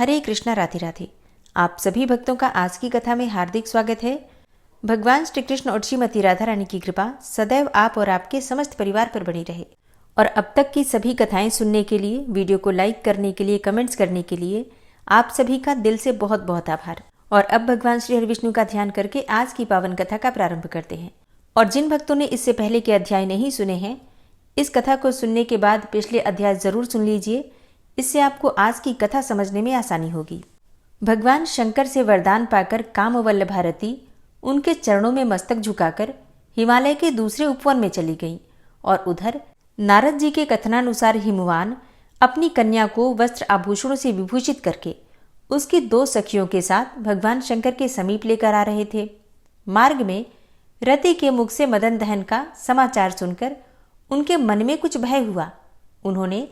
हरे कृष्णा, राधे राधे। आप सभी भक्तों का आज की कथा में हार्दिक स्वागत है। भगवान श्री कृष्ण और श्रीमती राधा रानी की कृपा सदैव आप और आपके समस्त परिवार पर बनी रहे। और अब तक की सभी कथाएं सुनने के लिए, वीडियो को लाइक करने के लिए, कमेंट्स करने के लिए आप सभी का दिल से बहुत बहुत आभार। और अब भगवान श्री हरिविष्णु का ध्यान करके आज की पावन कथा का प्रारंभ करते हैं। और जिन भक्तों ने इससे पहले के अध्याय नहीं सुने हैं, इस कथा को सुनने के बाद पिछले अध्याय जरूर सुन लीजिए। इससे आपको आज की कथा समझने में आसानी होगी। भगवान शंकर से वरदान पाकर कामवल्लभ भारती उनके चरणों में मस्तक झुकाकर हिमालय के दूसरे उपवन में चली गईं और उधर नारद जी के कथनानुसार हिमवान अपनी कन्या को वस्त्र आभूषणों से विभूषित करके उसकी 2 सखियों के साथ भगवान शंकर के समीप लेकर आ रहे थे। मार्ग में रति के मुख से मदन दहन का समाचार सुनकर उनके मन में कुछ भय हुआ। उन्होंने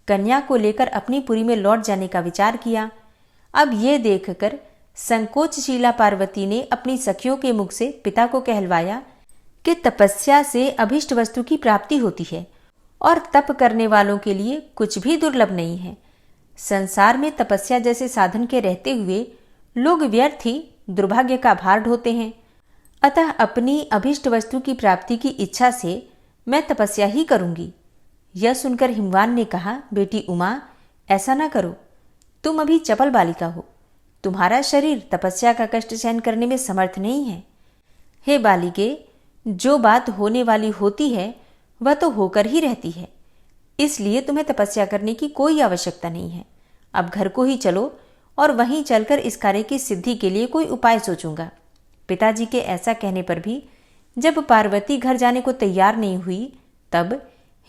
कन्या को लेकर अपनी पुरी में लौट जाने का विचार किया। अब ये देखकर संकोचशीला पार्वती ने अपनी सखियों के मुख से पिता को कहलवाया कि तपस्या से अभिष्ट वस्तु की प्राप्ति होती है और तप करने वालों के लिए कुछ भी दुर्लभ नहीं है। संसार में तपस्या जैसे साधन के रहते हुए लोग व्यर्थ ही दुर्भाग्य का भार ढोते हैं। अतः अपनी अभिष्ट वस्तु की प्राप्ति की इच्छा से मैं तपस्या ही करूंगी। यह सुनकर हिमवान ने कहा, बेटी उमा, ऐसा ना करो। तुम अभी चपल बालिका हो। तुम्हारा शरीर तपस्या का कष्ट सहन करने में समर्थ नहीं है। हे बालिके, जो बात होने वाली होती है वह तो होकर ही रहती है, इसलिए तुम्हें तपस्या करने की कोई आवश्यकता नहीं है। अब घर को ही चलो और वहीं चलकर इस कार्य की सिद्धि के लिए कोई उपाय सोचूंगा। पिताजी के ऐसा कहने पर भी जब पार्वती घर जाने को तैयार नहीं हुई, तब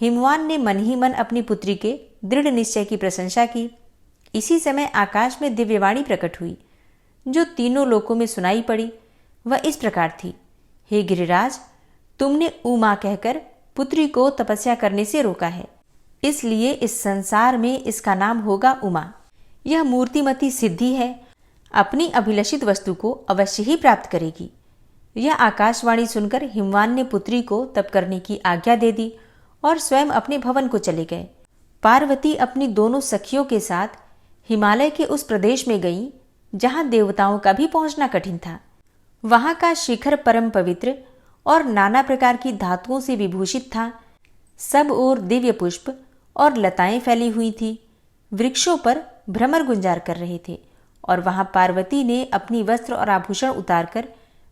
हिमवान ने मन ही मन अपनी पुत्री के दृढ़ निश्चय की प्रशंसा की। इसी समय आकाश में दिव्यवाणी प्रकट हुई, जो तीनों लोकों में सुनाई पड़ी। वह इस प्रकार थी, हे गिरिराज, तुमने उमा कहकर पुत्री को तपस्या करने से रोका है, इसलिए इस संसार में इसका नाम होगा उमा। यह मूर्तिमती सिद्धि है, अपनी अभिलषित वस्तु को अवश्य ही प्राप्त करेगी। यह आकाशवाणी सुनकर हिमवान ने पुत्री को तप करने की आज्ञा दे दी और स्वयं अपने भवन को चले गए। पार्वती अपनी दोनों सखियों के साथ हिमालय के उस प्रदेश में गईं जहां देवताओं का भी पहुंचना कठिन था। वहां का शिखर परम पवित्र और नाना प्रकार की धातुओं से विभूषित था। सब ओर दिव्य पुष्प और लताएं फैली हुई थी। वृक्षों पर भ्रमर गुंजार कर रहे थे और वहां पार्वती ने अपनी वस्त्र और आभूषण उतारकर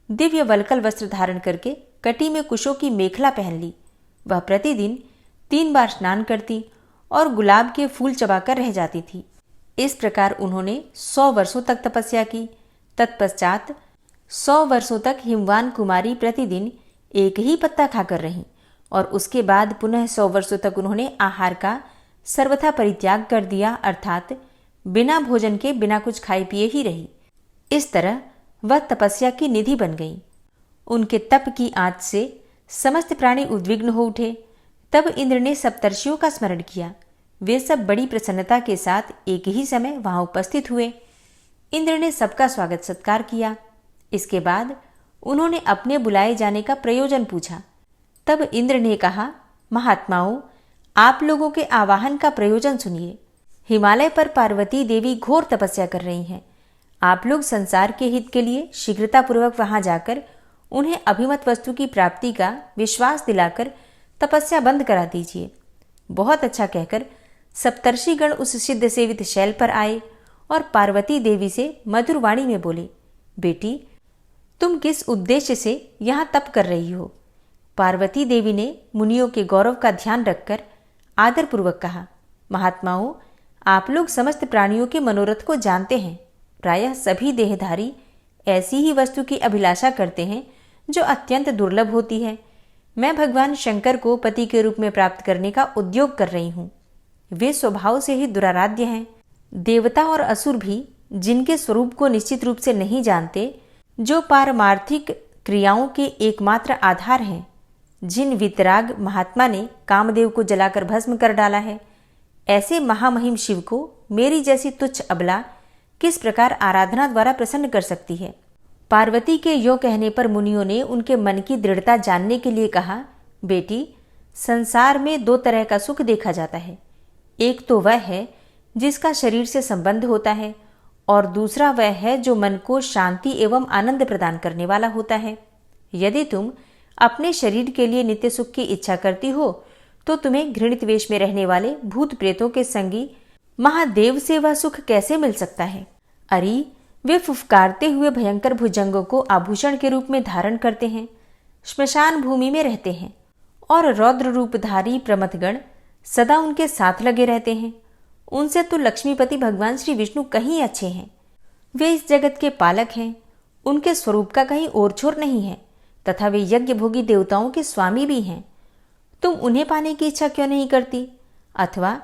दिव्य वल्कल वस्त्र धारण करके कटी में कुशों की मेखला पहन ली। वह प्रतिदिन 3 बार स्नान करती और गुलाब के फूल चबाकर रह जाती थी। इस प्रकार उन्होंने 100 वर्षों तक तपस्या की। तत्पश्चात 100 वर्षों तक हिमवान कुमारी प्रतिदिन एक ही पत्ता खाकर रहीं और उसके बाद पुनः 100 वर्षों तक उन्होंने आहार का सर्वथा परित्याग कर दिया, अर्थात बिना भोजन के बिना कुछ खाए पिए ही रही। इस तरह वह तपस्या की निधि बन गई। उनके तप की आंच से समस्त प्राणी उद्विग्न हो उठे। तब इंद्र ने सप्तर्षियों का स्मरण किया। वे सब बड़ी प्रसन्नता के साथ एक ही समय वहां उपस्थित हुए। इंद्र ने सबका स्वागत सत्कार किया। इसके बाद उन्होंने अपने बुलाए जाने का प्रयोजन पूछा। तब इंद्र ने कहा, महात्माओं, आप लोगों के आवाहन का प्रयोजन सुनिए। हिमालय पर पार्वती देवी घोर तपस्या कर रही हैं। आप लोग संसार के हित के लिए शीघ्रतापूर्वक वहां जाकर उन्हें अभिमत वस्तु की प्राप्ति का विश्वास दिलाकर तपस्या बंद करा दीजिए। बहुत अच्छा कहकर सप्तर्षिगण उस सिद्ध सेवित शैल पर आए और पार्वती देवी से मधुर वाणी में बोले, बेटी, तुम किस उद्देश्य से यहाँ तप कर रही हो? पार्वती देवी ने मुनियों के गौरव का ध्यान रखकर आदरपूर्वक कहा, महात्माओं, आप लोग समस्त प्राणियों के मनोरथ को जानते हैं। प्रायः सभी देहधारी ऐसी ही वस्तु की अभिलाषा करते हैं जो अत्यंत दुर्लभ होती है। मैं भगवान शंकर को पति के रूप में प्राप्त करने का उद्योग कर रही हूँ। वे स्वभाव से ही दुराराध्य हैं। देवता और असुर भी जिनके स्वरूप को निश्चित रूप से नहीं जानते, जो पारमार्थिक क्रियाओं के एकमात्र आधार हैं, जिन वितराग महात्मा ने कामदेव को जलाकर भस्म कर डाला है, ऐसे महामहिम शिव को मेरी जैसी तुच्छ अबला किस प्रकार आराधना द्वारा प्रसन्न कर सकती है? पार्वती के यो कहने पर मुनियों ने उनके मन की दृढ़ता जानने के लिए कहा, बेटी, संसार में 2 तरह का सुख देखा जाता है। एक तो वह है जिसका शरीर से संबंध होता है और दूसरा वह है जो मन को शांति एवं आनंद प्रदान करने वाला होता है। यदि तुम अपने शरीर के लिए नित्य सुख की इच्छा करती हो तो तुम्हें घृणित वेश में रहने वाले भूत प्रेतों के संगी महादेव से वह सुख कैसे मिल सकता है? अरे, वे फुफकारते हुए भयंकर भुजंगों को आभूषण के रूप में धारण करते हैं, श्मशान भूमि में रहते हैं और रौद्र रूपधारी प्रमथगण सदा उनके साथ लगे रहते हैं। उनसे तो लक्ष्मीपति भगवान श्री विष्णु कहीं अच्छे हैं। वे इस जगत के पालक हैं, उनके स्वरूप का कहीं ओर छोर नहीं है तथा वे यज्ञ भोगी देवताओं के स्वामी भी हैं। तुम उन्हें पाने की इच्छा क्यों नहीं करती? अथवा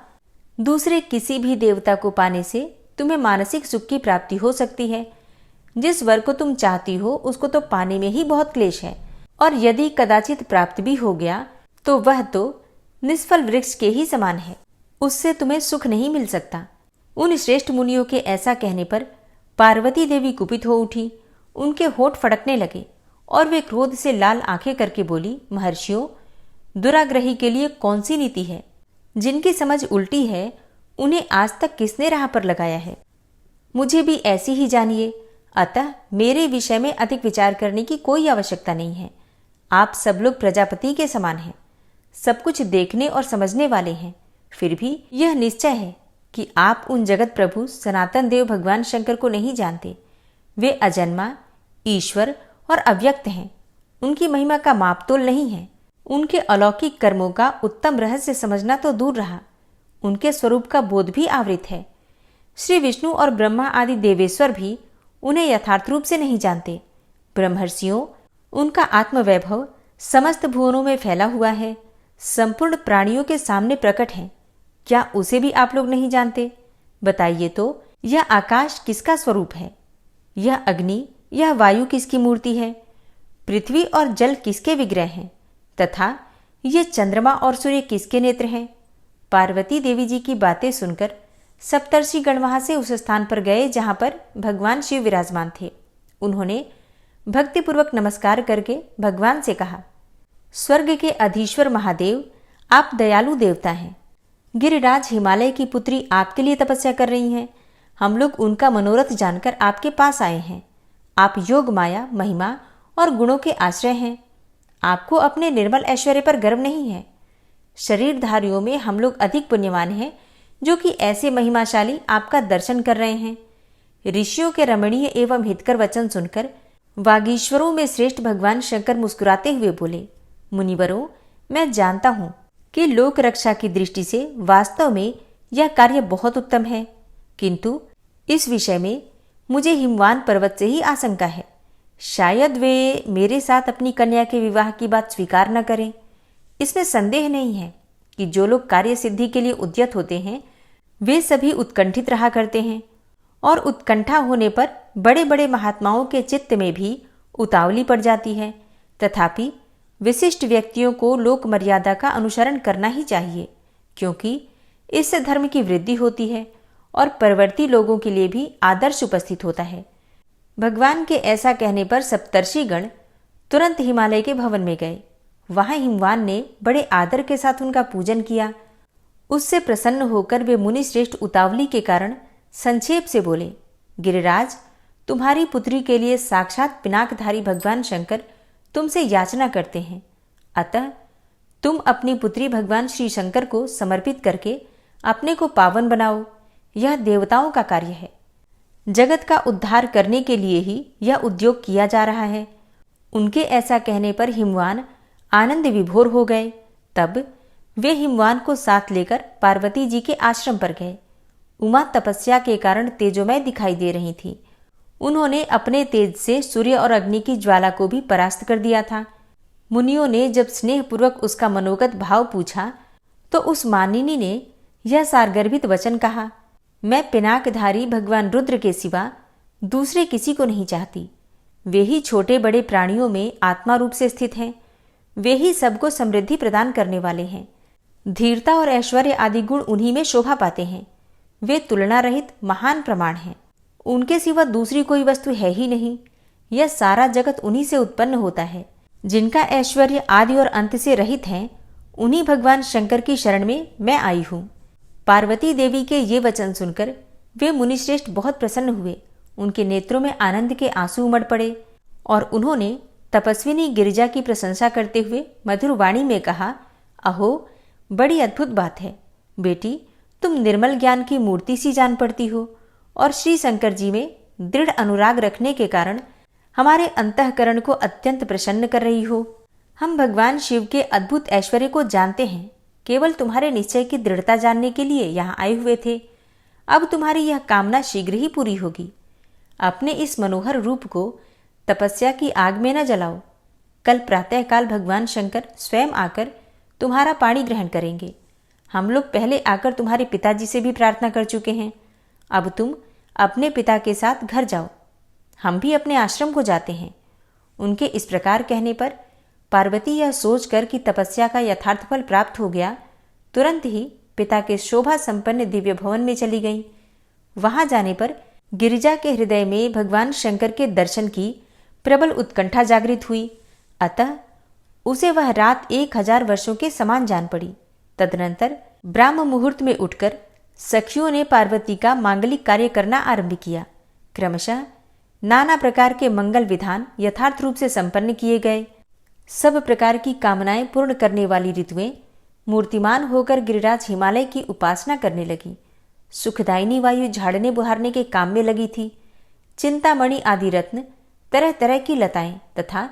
दूसरे किसी भी देवता को पाने से तुम्हें मानसिक सुख की प्राप्ति हो सकती है। जिस वर को तुम चाहती हो उसको तो पाने में ही बहुत क्लेश है, और यदि कदाचित प्राप्त भी हो गया तो वह तो निष्फल वृक्ष के ही समान है, उससे तुम्हें सुख नहीं मिल सकता। उन श्रेष्ठ मुनियों के ऐसा कहने पर पार्वती देवी कुपित हो उठी। उनके होठ फड़कने लगे और वे क्रोध से लाल आंखें करके बोली, महर्षियों, दुराग्रही के लिए कौन सी नीति है? जिनकी समझ उल्टी है उन्हें आज तक किसने राह पर लगाया है? मुझे भी ऐसी ही जानिए, अतः मेरे विषय में अधिक विचार करने की कोई आवश्यकता नहीं है। आप सब लोग प्रजापति के समान हैं, सब कुछ देखने और समझने वाले हैं। फिर भी यह निश्चय है कि आप उन जगत प्रभु सनातन देव भगवान शंकर को नहीं जानते। वे अजन्मा, ईश्वर और अव्यक्त हैं। उनकी महिमा का मापतोल नहीं है। उनके अलौकिक कर्मों का उत्तम रहस्य समझना तो दूर रहा, उनके स्वरूप का बोध भी आवृत है। श्री विष्णु और ब्रह्मा आदि देवेश्वर भी उन्हें यथार्थ रूप से नहीं जानते। ब्रह्मर्षियों, उनका आत्मवैभव समस्त भुवनों में फैला हुआ है, संपूर्ण प्राणियों के सामने प्रकट है। क्या उसे भी आप लोग नहीं जानते? बताइए तो, यह आकाश किसका स्वरूप है? यह अग्नि, यह वायु किसकी मूर्ति है? पृथ्वी और जल किसके विग्रह हैं? तथा ये चंद्रमा और सूर्य किसके नेत्र हैं? पार्वती देवी जी की बातें सुनकर सप्तर्षि गण वहां से उस स्थान पर गए जहां पर भगवान शिव विराजमान थे। उन्होंने भक्तिपूर्वक नमस्कार करके भगवान से कहा, स्वर्ग के अधीश्वर महादेव, आप दयालु देवता हैं। गिरिराज हिमालय की पुत्री आपके लिए तपस्या कर रही हैं। हम लोग उनका मनोरथ जानकर आपके पास आए हैं। आप योग माया, महिमा और गुणों के आश्रय हैं। आपको अपने निर्मल ऐश्वर्य पर गर्व नहीं है। शरीरधारियों में हम लोग अधिक पुण्यवान हैं जो कि ऐसे महिमाशाली आपका दर्शन कर रहे हैं। ऋषियों के रमणीय एवं हितकर वचन सुनकर वागीश्वरों में श्रेष्ठ भगवान शंकर मुस्कुराते हुए बोले, मुनिवरों, मैं जानता हूं कि लोक रक्षा की दृष्टि से वास्तव में यह कार्य बहुत उत्तम है, किंतु इस विषय में मुझे हिमवान पर्वत से ही आशंका है। शायद वे मेरे साथ अपनी कन्या के विवाह की बात स्वीकार न करें। इसमें संदेह नहीं है कि जो लोग कार्य सिद्धि के लिए उद्यत होते हैं वे सभी उत्कंठित रहा करते हैं, और उत्कंठा होने पर बड़े बड़े महात्माओं के चित्त में भी उतावली पड़ जाती है। तथापि विशिष्ट व्यक्तियों को लोक मर्यादा का अनुसरण करना ही चाहिए, क्योंकि इससे धर्म की वृद्धि होती है और परवर्ती लोगों के लिए भी आदर्श उपस्थित होता है। भगवान के ऐसा कहने पर सप्तर्षिगण तुरंत हिमालय के भवन में गए। वहां हिमवान ने बड़े आदर के साथ उनका पूजन किया। उससे प्रसन्न होकर वे मुनि श्रेष्ठ उतावली के कारण संक्षेप से बोले, गिरिराज, तुम्हारी पुत्री के लिए साक्षात पिनाकधारी भगवान शंकर तुमसे याचना करते हैं। अतः तुम अपनी पुत्री भगवान श्री शंकर को समर्पित करके अपने को पावन बनाओ। यह देवताओं का कार्य है। जगत का उद्धार करने के लिए ही यह उद्योग किया जा रहा है। उनके ऐसा कहने पर हिमवान आनंद विभोर हो गए। तब वे हिमवान को साथ लेकर पार्वती जी के आश्रम पर गए। उमा तपस्या के कारण तेजोमय दिखाई दे रही थी। उन्होंने अपने तेज से सूर्य और अग्नि की ज्वाला को भी परास्त कर दिया था। मुनियों ने जब स्नेहपूर्वक उसका मनोगत भाव पूछा तो उस मानिनी ने यह सारगर्भित वचन कहा, मैं पिनाकधारी भगवान रुद्र के सिवा दूसरे किसी को नहीं चाहती। वे ही छोटे बड़े प्राणियों में आत्मा रूप से स्थित हैं। वे ही सबको समृद्धि प्रदान करने वाले हैं। धीरता और ऐश्वर्य आदि गुण उन्हीं में शोभा पाते हैं। वे तुलना रहित महान प्रमाण हैं। उनके सिवा दूसरी कोई वस्तु है ही नहीं। यह सारा जगत उन्हीं से उत्पन्न होता है। जिनका ऐश्वर्य आदि और अंत से रहित है, उन्हीं भगवान शंकर की शरण में मैं आई हूँ। पार्वती देवी के ये वचन सुनकर वे मुनिश्रेष्ठ बहुत प्रसन्न हुए। उनके नेत्रों में आनंद के आंसू उमड़ पड़े और उन्होंने तपस्विनी गिरिजा की प्रशंसा करते हुए मधुर वाणी में कहा, अहो, बड़ी अद्भुत बात है बेटी, तुम निर्मल ज्ञान की मूर्ति सी जान पड़ती हो और श्री शंकर जी में दृढ़ अनुराग रखने के कारण हमारे अंतःकरण को अत्यंत प्रसन्न कर रही हो। हम भगवान शिव के अद्भुत ऐश्वर्य को जानते हैं, केवल तुम्हारे निश्चय की दृढ़ता जानने के लिए यहाँ आए हुए थे। अब तुम्हारी यह कामना शीघ्र ही पूरी होगी। अपने इस मनोहर रूप को तपस्या की आग में न जलाओ। कल प्रातःकाल भगवान शंकर स्वयं आकर तुम्हारा पाणी ग्रहण करेंगे। हम लोग पहले आकर तुम्हारे पिताजी से भी प्रार्थना कर चुके हैं। अब तुम अपने पिता के साथ घर जाओ, हम भी अपने आश्रम को जाते हैं। उनके इस प्रकार कहने पर पार्वती यह सोचकर कि तपस्या का यथार्थ फल प्राप्त हो गया, तुरंत ही पिता के शोभा संपन्न दिव्य भवन में चली गई। वहां जाने पर गिरिजा के हृदय में भगवान शंकर के दर्शन की प्रबल उत्कंठा जागृत हुई, अतः उसे वह रात 1000 वर्षों के समान जान पड़ी। तदनंतर ब्राह्म मुहूर्त में उठकर सखियों ने पार्वती का मांगलिक कार्य करना आरंभ किया। क्रमशः नाना प्रकार के मंगल विधान यथार्थ रूप से संपन्न किए गए। सब प्रकार की कामनाएं पूर्ण करने वाली ऋतुएं मूर्तिमान होकर गिरिराज हिमालय की उपासना करने लगी। सुखदायिनी वायु झाड़ने बुहारने के काम में लगी थी। चिंतामणि आदि रत्न, तरह तरह की लताएं तथा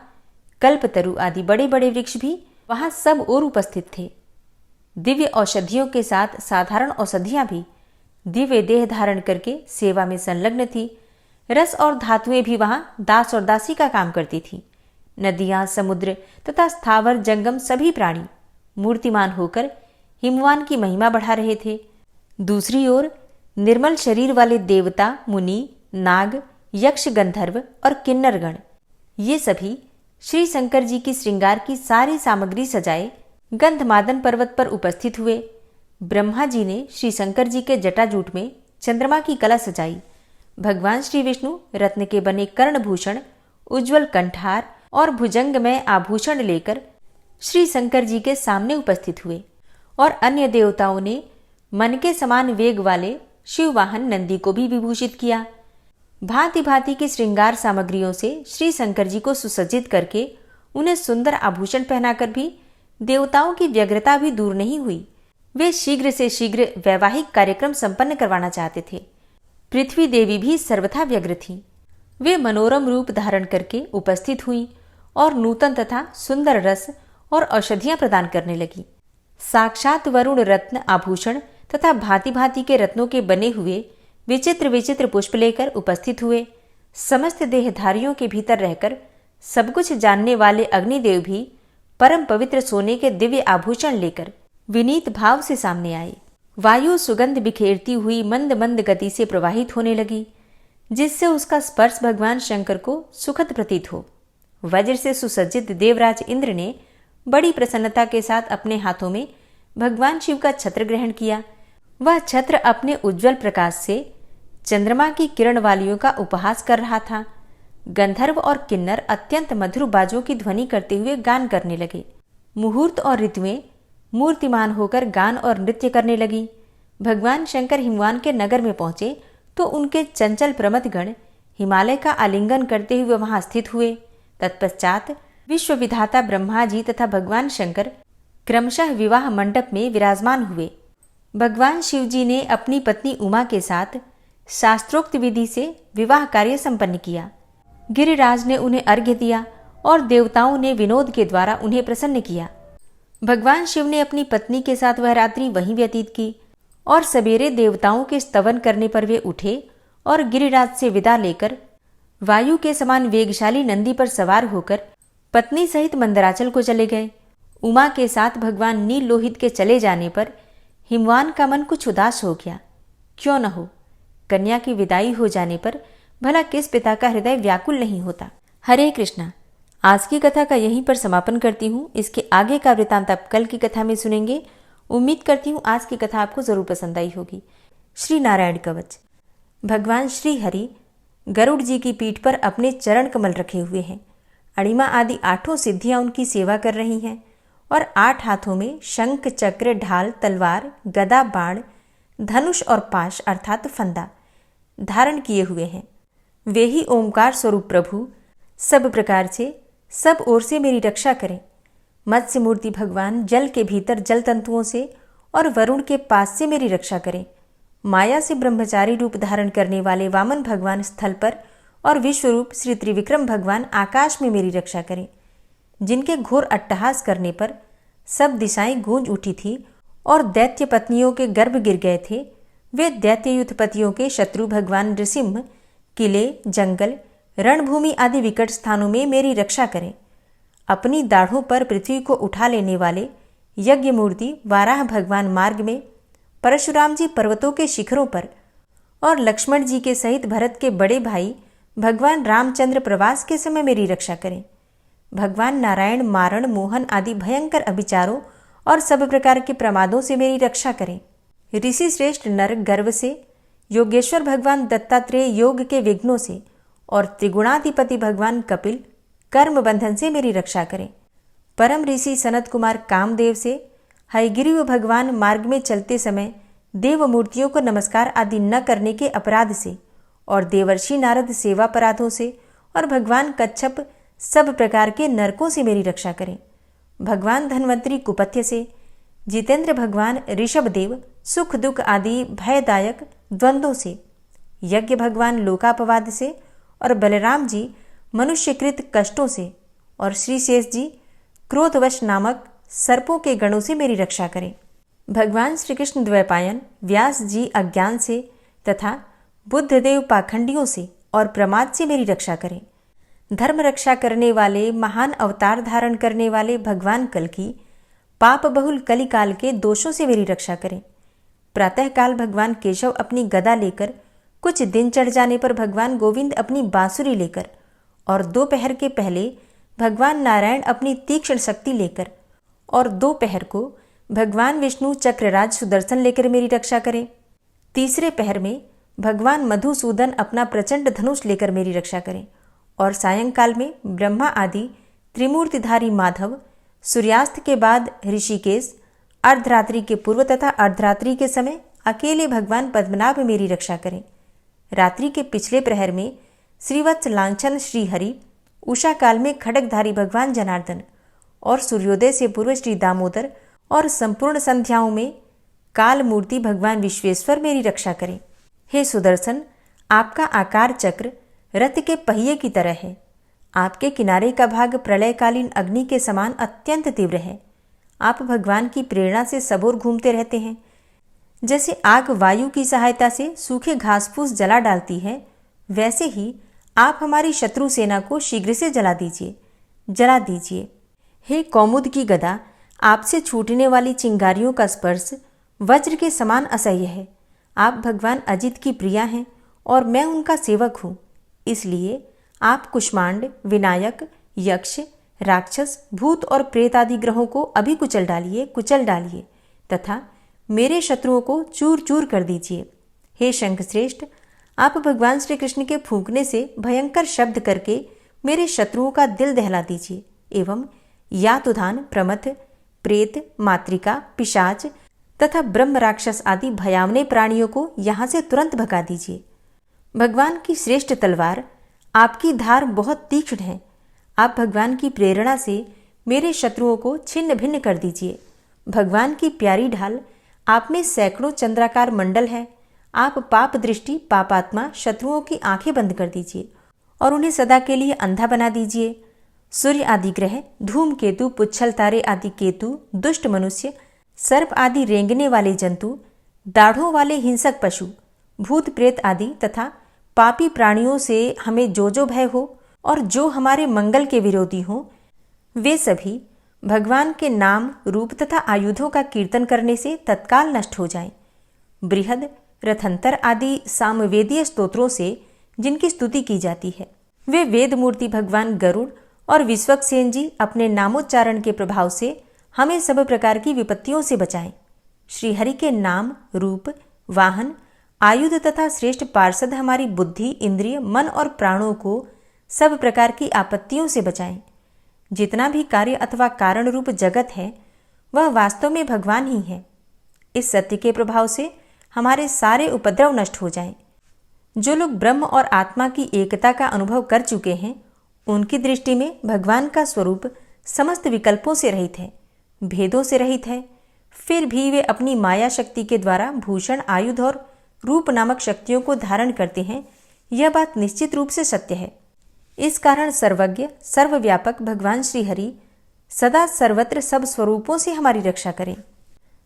कल्पतरु आदि बड़े बड़े वृक्ष भी वहां सब ओर उपस्थित थे। दिव्य औषधियों के साथ साधारण औषधियां भी दिव्य देह धारण करके सेवा में संलग्न थी। रस और धातुएं भी वहां दास और दासी का काम करती थी। नदियां, समुद्र तथा स्थावर जंगम सभी प्राणी मूर्तिमान होकर हिमवान की महिमा बढ़ा रहे थे। दूसरी ओर निर्मल शरीर वाले देवता, मुनि, नाग, यक्ष, गंधर्व और किन्नरगण, ये सभी श्री शंकर जी की श्रृंगार की सारी सामग्री सजाए गंधमादन पर्वत पर उपस्थित हुए। ब्रह्मा जी ने श्री शंकर जी के जटाजूट में चंद्रमा की कला सजाई। भगवान श्री विष्णु रत्न के बने कर्णभूषण, उज्ज्वल कंठार और भुजंग में आभूषण लेकर श्री शंकर जी के सामने उपस्थित हुए और अन्य देवताओं ने मन के समान वेग वाले शिव वाहन नंदी को भी विभूषित किया। भांति भांति की श्रृंगार सामग्रियों से श्री शंकर जी को सुसज्जित करके उन्हें सुंदर आभूषण पहनाकर भी देवताओं की व्यग्रता भी दूर नहीं हुई। वे शीघ्र से शीघ्र वैवाहिक कार्यक्रम संपन्न करवाना चाहते थे। पृथ्वी देवी भी सर्वथा व्यग्र थीं। वे मनोरम रूप धारण करके उपस्थित हुई और नूतन तथा सुंदर रस और औषधियां प्रदान करने लगी। साक्षात वरुण रत्न आभूषण तथा भांति भांति के रत्नों के बने हुए विचित्र विचित्र पुष्प लेकर उपस्थित हुए। समस्त देहधारियों के भीतर रहकर सब कुछ जानने वाले अग्निदेव भी परम पवित्र सोने के दिव्य आभूषण लेकर विनीत भाव से सामने आए। वायु सुगंध बिखेरती हुई मंद मंद गति से प्रवाहित होने लगी, जिससे उसका स्पर्श भगवान शंकर को सुखद प्रतीत हो। वज्र से सुसज्जित देवराज इंद्र ने बड़ी प्रसन्नता के साथ अपने हाथों में भगवान शिव का छत्र ग्रहण किया। वह छत्र अपने उज्ज्वल प्रकाश से चंद्रमा की किरण वालियों का उपहास कर रहा था। गंधर्व और किन्नर अत्यंत मधुर बाजों की ध्वनि करते हुए गान करने लगे। मुहूर्त और ऋतुएं मूर्तिमान होकर गान और नृत्य करने लगी। भगवान शंकर हिमवान के नगर में पहुंचे तो उनके चंचल प्रमथ गण हिमालय का आलिंगन करते हुए वहां स्थित हुए। तत्पश्चात विश्व विधाता ब्रह्मा जी तथा भगवान शंकर क्रमशः विवाह मंडप में विराजमान हुए। भगवान शिव जी ने अपनी पत्नी उमा के साथ शास्त्रोक्त विधि से विवाह कार्य संपन्न किया। गिरिराज ने उन्हें अर्घ्य दिया और देवताओं ने विनोद के द्वारा उन्हें प्रसन्न किया। भगवान शिव ने अपनी पत्नी के साथ वह रात्रि वहीं व्यतीत की और सवेरे देवताओं के स्तवन करने पर वे उठे और गिरिराज से विदा लेकर वायु के समान वेगशाली नंदी पर सवार होकर पत्नी सहित मंदराचल को चले गए। उमा के साथ भगवान नील लोहित के चले जाने पर हिमवान का मन कुछ उदास हो गया। क्यों न हो, कन्या की विदाई हो जाने पर भला किस पिता का हृदय व्याकुल नहीं होता। हरे कृष्णा। आज की कथा का यहीं पर समापन करती हूँ। इसके आगे का वृतांत आप कल की कथा में सुनेंगे। उम्मीद करती हूँ आज की कथा आपको जरूर पसंद आई होगी। श्री नारायण कवच। भगवान श्री हरि गरुड़ जी की पीठ पर अपने चरण कमल रखे हुए हैं। अणिमा आदि 8 सिद्धियां उनकी सेवा कर रही हैं और 8 हाथों में शंख, चक्र, ढाल, तलवार, गदा, बाण, धनुष और पाश अर्थात फंदा धारण किए हुए हैं। वे ही ओमकार स्वरूप प्रभु सब प्रकार से, सब ओर से मेरी रक्षा करें। मत्स्य मूर्ति भगवान जल के भीतर जल तंतुओं से और वरुण के पास से मेरी रक्षा करें। माया से ब्रह्मचारी रूप धारण करने वाले वामन भगवान स्थल पर और विश्वरूप श्री त्रिविक्रम भगवान आकाश में मेरी रक्षा करें। जिनके घोर अट्टहास करने पर सब दिशाएं गूंज उठी थी और दैत्य पत्नियों के गर्भ गिर गए थे, वे दैत्ययुत पतियों के शत्रु भगवान नृसिंह किले, जंगल, रणभूमि आदि विकट स्थानों में मेरी रक्षा करें। अपनी दाढ़ों पर पृथ्वी को उठा लेने वाले यज्ञ मूर्ति वाराह भगवान मार्ग में, परशुराम जी पर्वतों के शिखरों पर और लक्ष्मण जी के सहित भरत के बड़े भाई भगवान रामचंद्र प्रवास के समय मेरी रक्षा करें। भगवान नारायण मारण, मोहन आदि भयंकर अभिचारों और सब प्रकार के प्रमादों से मेरी रक्षा करें। ऋषि श्रेष्ठ नर गर्व से, योगेश्वर भगवान दत्तात्रेय योग के विघ्नों से और त्रिगुणाधिपति भगवान कपिल कर्म बंधन से मेरी रक्षा करें। परम ऋषि सनत कुमार कामदेव से, हयग्रीव भगवान मार्ग में चलते समय देव मूर्तियों को नमस्कार आदि न करने के अपराध से और देवर्षि नारद सेवा अपराधों से और भगवान कच्छप सब प्रकार के नरकों से मेरी रक्षा करें। भगवान धन्वंतरी कुपथ्य से, जितेंद्र भगवान ऋषभदेव सुख दुख आदि भयदायक द्वंद्वों से, यज्ञ भगवान लोकापवाद से और बलराम जी मनुष्यकृत कष्टों से और श्री शेष जी क्रोधवश नामक सर्पों के गणों से मेरी रक्षा करें। भगवान श्री कृष्ण द्वैपायन व्यास जी अज्ञान से तथा बुद्धदेव पाखंडियों से और प्रमाद से मेरी रक्षा करें। धर्म रक्षा करने वाले महान अवतार धारण करने वाले भगवान कल्कि पाप बहुल कलिकाल के दोषों से मेरी रक्षा करें। प्रातःकाल भगवान केशव अपनी गदा लेकर, कुछ दिन चढ़ जाने पर भगवान गोविंद अपनी बांसुरी लेकर और दोपहर के पहले भगवान नारायण अपनी तीक्ष्ण शक्ति लेकर और दोपहर को भगवान विष्णु चक्रराज सुदर्शन लेकर मेरी रक्षा करें। तीसरे पहर में भगवान मधुसूदन अपना प्रचंड धनुष लेकर मेरी रक्षा करें और सायंकाल में ब्रह्मा आदि त्रिमूर्तिधारी माधव, सूर्यास्त के बाद ऋषिकेश, अर्धरात्रि के पूर्व तथा अर्धरात्रि के समय अकेले भगवान पद्मनाभ मेरी रक्षा करें। रात्रि के पिछले प्रहर में श्रीवत्स लांछन श्रीहरि, उषा काल में खड्गधारी भगवान जनार्दन और सूर्योदय से पूर्व श्री दामोदर और संपूर्ण संध्याओं में काल मूर्ति भगवान विश्वेश्वर मेरी रक्षा करें। हे सुदर्शन, आपका आकार चक्र रथ के पहिए की तरह है। आपके किनारे का भाग प्रलयकालीन अग्नि के समान अत्यंत तीव्र है। आप भगवान की प्रेरणा से सबोर घूमते रहते हैं। जैसे आग वायु की सहायता से सूखे घास फूस जला डालती है, वैसे ही आप हमारी शत्रु सेना को शीघ्र से जला दीजिए। हे कौमुद की गदा, आपसे छूटने वाली चिंगारियों का स्पर्श वज्र के समान असह्य है। आप भगवान अजित की प्रिया हैं और मैं उनका सेवक हूँ। इसलिए आप कुष्मांड, विनायक, यक्ष, राक्षस, भूत और प्रेत आदि ग्रहों को अभी कुचल डालिए तथा मेरे शत्रुओं को चूर चूर कर दीजिए। हे शंखश्रेष्ठ, आप भगवान श्री कृष्ण के फूंकने से भयंकर शब्द करके मेरे शत्रुओं का दिल दहला दीजिए एवं यातुधान, प्रमथ, प्रेत, मातृका, पिशाच तथा ब्रह्म राक्षस आदि भयावने प्राणियों को यहाँ से तुरंत भगा दीजिए। भगवान की श्रेष्ठ तलवार, आपकी धार बहुत तीक्ष्ण है। आप भगवान की प्रेरणा से मेरे शत्रुओं को छिन्न भिन्न कर दीजिए। भगवान की प्यारी ढाल, आप में सैकड़ों चंद्राकार मंडल है। आप पाप दृष्टि, पापात्मा शत्रुओं की आंखें बंद कर दीजिए और उन्हें सदा के लिए अंधा बना दीजिए। सूर्य आदि ग्रह, धूमकेतु, पुच्छल तारे आदि केतु, दुष्ट मनुष्य, सर्प आदि रेंगने वाले जंतु, दाढ़ों वाले हिंसक पशु, भूत प्रेत आदि तथा पापी प्राणियों से हमें जो भय हो और जो हमारे मंगल के विरोधी हों, वे सभी भगवान के नाम, रूप तथा आयुधों का कीर्तन करने से तत्काल नष्ट हो जाएं। बृहद, रथंतर आदि सामवेदीय स्तोत्रों से जिनकी स्तुति की जाती है, वे वेद मूर्ति भगवान गरुड़ और विश्वक्सेन जी अपने नामोच्चारण के प्रभाव से हमें सब प्रकार की विपत्तियों से बचाएं। श्रीहरि के नाम, रूप, वाहन, आयुध तथा श्रेष्ठ पार्षद हमारी बुद्धि, इंद्रिय, मन और प्राणों को सब प्रकार की आपत्तियों से बचाएं। जितना भी कार्य अथवा कारण रूप जगत है, वह वास्तव में भगवान ही है। इस सत्य के प्रभाव से हमारे सारे उपद्रव नष्ट हो जाएं। जो लोग ब्रह्म और आत्मा की एकता का अनुभव कर चुके हैं, उनकी दृष्टि में भगवान का स्वरूप समस्त विकल्पों से रहित है, भेदों से रहित है। फिर भी वे अपनी माया शक्ति के द्वारा भूषण, आयुध और रूप नामक शक्तियों को धारण करते हैं। यह बात निश्चित रूप से सत्य है। इस कारण सर्वज्ञ, सर्वव्यापक भगवान श्री हरि सदा सर्वत्र सब स्वरूपों से हमारी रक्षा करें।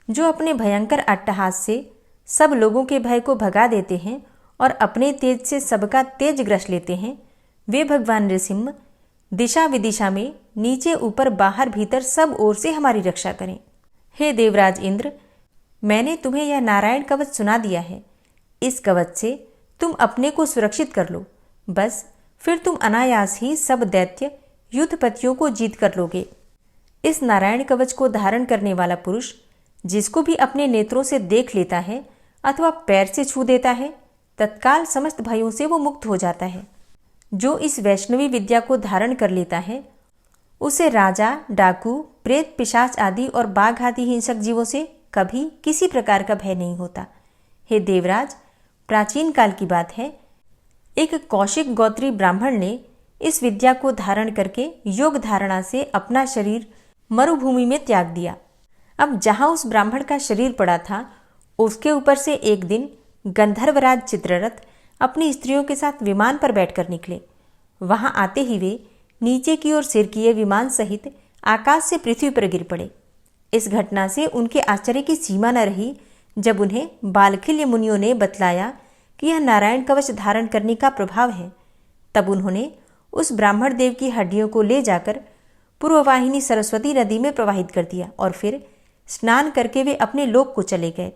जो अपने भयंकर अट्टहास से सब लोगों के भय को भगा देते हैं और अपने तेज से सबका तेज ग्रस लेते हैं, वे भगवान नृसिंह दिशा विदिशा में, नीचे ऊपर बाहर भीतर सब ओर से हमारी रक्षा करें। हे देवराज इंद्र, मैंने तुम्हें यह नारायण कवच सुना दिया है। इस कवच से तुम अपने को सुरक्षित कर लो। बस फिर तुम अनायास ही सब दैत्य युद्धपतियों को जीत कर लोगे। इस नारायण कवच को धारण करने वाला पुरुष जिसको भी अपने नेत्रों से देख लेता है अथवा पैर से छू देता है, तत्काल समस्त भयों से वो मुक्त हो जाता है। जो इस वैष्णवी विद्या को धारण कर लेता है, उसे राजा, डाकू, प्रेत, पिशाच आदि और बाघ आदि हिंसक जीवों से कभी किसी प्रकार का भय नहीं होता। हे देवराज, प्राचीन काल की बात है, एक कौशिक गोत्री ब्राह्मण ने इस विद्या को धारण करके योग धारणा से अपना शरीर मरुभूमि में त्याग दिया। अब जहां उस ब्राह्मण का शरीर पड़ा था, उसके ऊपर से एक दिन गंधर्वराज चित्ररथ अपनी स्त्रियों के साथ विमान पर बैठकर निकले। वहां आते ही वे नीचे की ओर सिर किए विमान सहित आकाश से पृथ्वी पर गिर पड़े। इस घटना से उनके आश्चर्य की सीमा न रही जब उन्हें बालखिल्य मुनियों ने बतलाया कि यह नारायण कवच धारण करने का प्रभाव है। तब उन्होंने उस ब्राह्मण देव की हड्डियों को ले जाकर पूर्ववाहिनी सरस्वती नदी में प्रवाहित कर दिया और फिर स्नान करके वे अपने लोक को चले गए।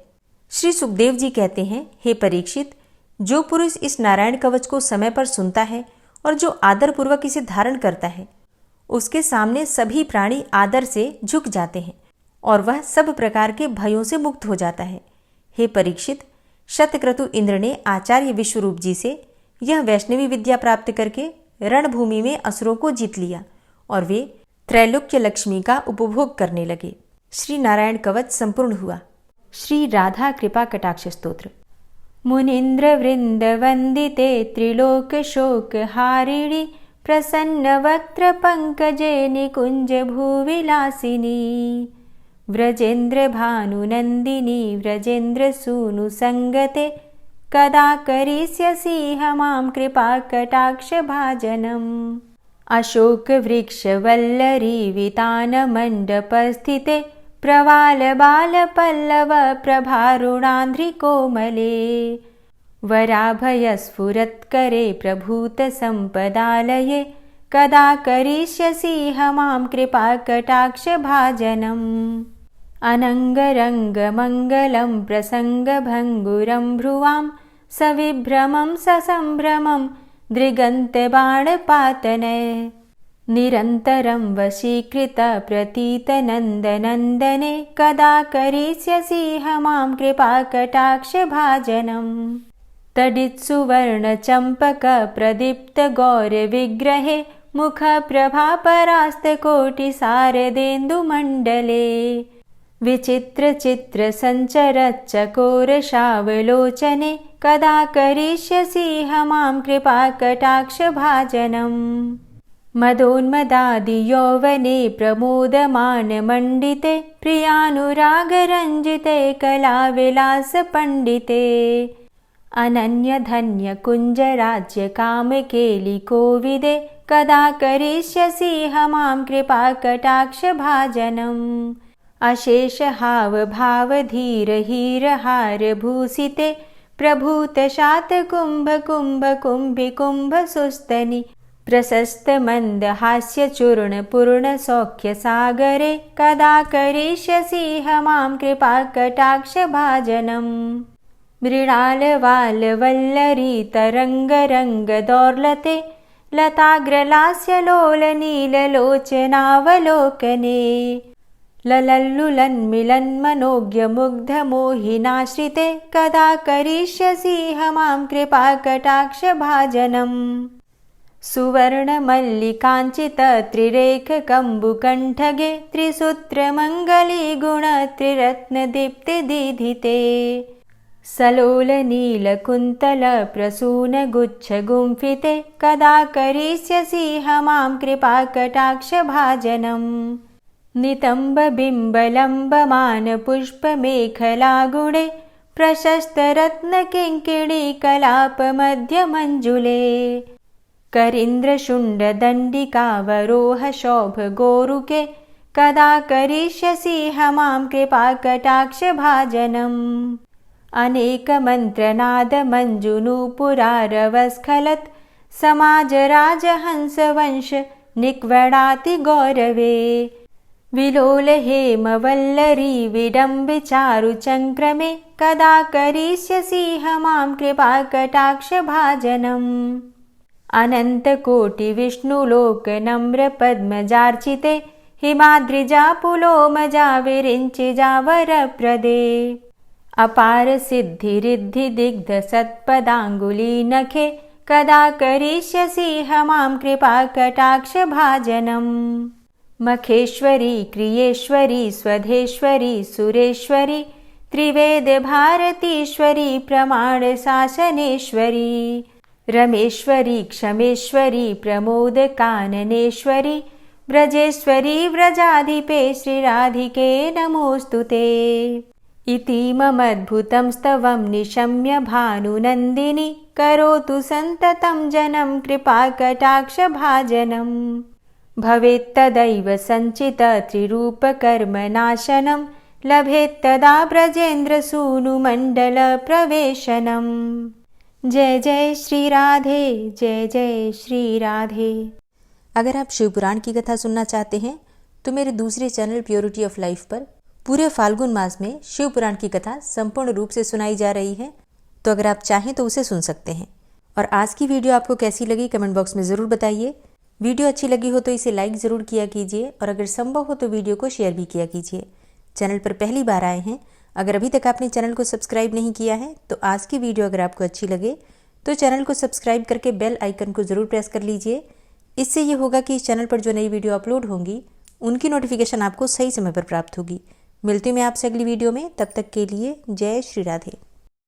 श्री सुखदेव जी कहते हैं, हे परीक्षित, जो पुरुष इस नारायण कवच को समय पर सुनता है और जो आदरपूर्वक इसे धारण करता है, उसके सामने सभी प्राणी आदर से झुक जाते हैं और वह सब प्रकार के भयों से मुक्त हो जाता है। हे परीक्षित, शतक्रतु इंद्र ने आचार्य विश्वरूप जी से यह वैष्णवी विद्या प्राप्त करके रणभूमि में असुरों को जीत लिया और वे त्रैलोक्य लक्ष्मी का उपभोग करने लगे। श्री नारायण कवच संपूर्ण हुआ। श्री राधा कृपा कटाक्ष स्तोत्र। मुनीन्द्र वृंद वंदिते त्रिलोक शोक हारिणी प्रसन्न वक्त्र पंकजे निकुंज भूविलासिनी व्रजेन्द्र भानुनंदिनी व्रजेन्द्र सूनु संगते कदा करिष्यसि हमां कृपा कटाक्ष भाजनम्। अशोक वृक्ष वल्लरी वितान मंडपस्थिते प्रवाल बाल पल्लव प्रभारुणांध्रि कोमले वराभय स्फुरत्करे प्रभूत संपदालये कदा करिष्यसि हमां कृपा कटाक्ष भाजनम्। अनंगरंग मंगलम प्रसंग भंगुरं भ्रुवां सविभ्रमं ससंभ्रमं दृगन्त बाणपातने निरन्तरं वशीकृत प्रतीत नन्दनन्दने कदा करिष्यसि हमां कृपा कटाक्ष भाजनम्। तडित्सुवर्ण चंपक प्रदीप्त गौर विग्रहे मुख प्रभा परास्त कोटि शारदेन्दु मंडले विचित्र चित्र संचर चकोर शावलोचने कदा करिष्यसि हमां कृपा कटाक्ष भाजनम्। मदोन्मदादि यौवने प्रमोदमान मंडिते प्रियानुराग रंजिते कला विलास पंडिते अनन्य धन्य कुंज राज्य काम केलि कोविदे कदा करिष्यसि हमां कृपा कटाक्ष भाजनम्। अशेष हाव भाव धीर हीर हार भूषिते प्रभूत शात कुंभ कुंभ कुंभि कुंभ सुस्तनि प्रशस्त मंद हास्य चूर्ण पूर्ण सौख्य सागरे कदा करिष्यसि हमां कृपा कटाक्ष भाजनम्। मृणाल वाल वल्लरी तरंग रंग दौर्लते लताग्रलास्य लोल नील लोचनावलोकने ललल्लुलन्मिलन्मनोज्ञ मुग्ध मोहिनाश्रिते कदा करिष्यसि हमां कृपा कटाक्ष भाजनम्। सुवर्ण मल्लिकांचित त्रिरेख कंबुकंठगे त्रिसूत्र मंगली गुण त्रिरत्न दीप्ति दीधिते सलोलनीलकुन्तलप्रसूनगुच्छगुम्फिते कदा करिष्यसि मां कृपाकटाक्षभाजनम् नितम्बबिम्बलम्बमानपुष्पमेखलागुणे प्रशस्तरत्नकिङ्किणीकलापमध्यमञ्जुले करीन्द्रशुण्डदण्डिकावरोहशोभगोरुके कदा करिष्यसि मां कृपाकटाक्षभाजनम् अनेकमन्त्रनादमञ्जुनूपुरारवस्खलत् समाजराजहंसवंश निक्वडाति गौरवे विलोलहेमवल्लरी विडम्बिचारुचङ्क्रमे कदा करिष्यसि मां कृपाकटाक्षभाजनम् अनन्तकोटिविष्णुलोकनम्रपद्मजार्चिते हिमाद्रिजापुलोमजा विरिञ्चिजावरप्रदे अपारसिद्धिरिद्धिदिग्धसत्पदाङ्गुलीनखे कदा करिष्यसि मां कृपाकटाक्षभाजनम् मखेश्वरी क्रियेश्वरी स्वधेश्वरी सुरेश्वरी त्रिवेदभारतीश्वरी प्रमाणशासनेश्वरी रमेश्वरी क्षमेश्वरी प्रमोदकाननेश्वरी व्रजेश्वरी व्रजाधिपे श्रीराधिके नमोऽस्तुते इतीममद्भुतं स्तवं निशम्य भानुनन्दिनी करोतु सन्ततं जनं कृपाकटाक्षभाजनम् भवेत्तदैव सञ्चितत्रिरूपकर्मनाशनं लभेत्तदा ब्रजेन्द्रसूनुमण्डलप्रवेशनम् जय जय श्री राधे, जय जय श्री राधे। अगर आप शिवपुराण की कथा सुनना चाहते हैं तो मेरे दूसरे चैनल प्योरिटी ऑफ लाइफ पर पूरे फाल्गुन मास में शिवपुराण की कथा संपूर्ण रूप से सुनाई जा रही है, तो अगर आप चाहें तो उसे सुन सकते हैं। और आज की वीडियो आपको कैसी लगी कमेंट बॉक्स में ज़रूर बताइए। वीडियो अच्छी लगी हो तो इसे लाइक ज़रूर किया कीजिए और अगर संभव हो तो वीडियो को शेयर भी किया कीजिए। चैनल पर पहली बार आए हैं, अगर अभी तक आपने चैनल को सब्सक्राइब नहीं किया है तो आज की वीडियो अगर आपको अच्छी लगे तो चैनल को सब्सक्राइब करके बेल आइकन को ज़रूर प्रेस कर लीजिए। इससे ये होगा कि इस चैनल पर जो नई वीडियो अपलोड होंगी उनकी नोटिफिकेशन आपको सही समय पर प्राप्त होगी। मिलती हूँ मैं आपसे अगली वीडियो में, तब तक के लिए जय श्री राधे।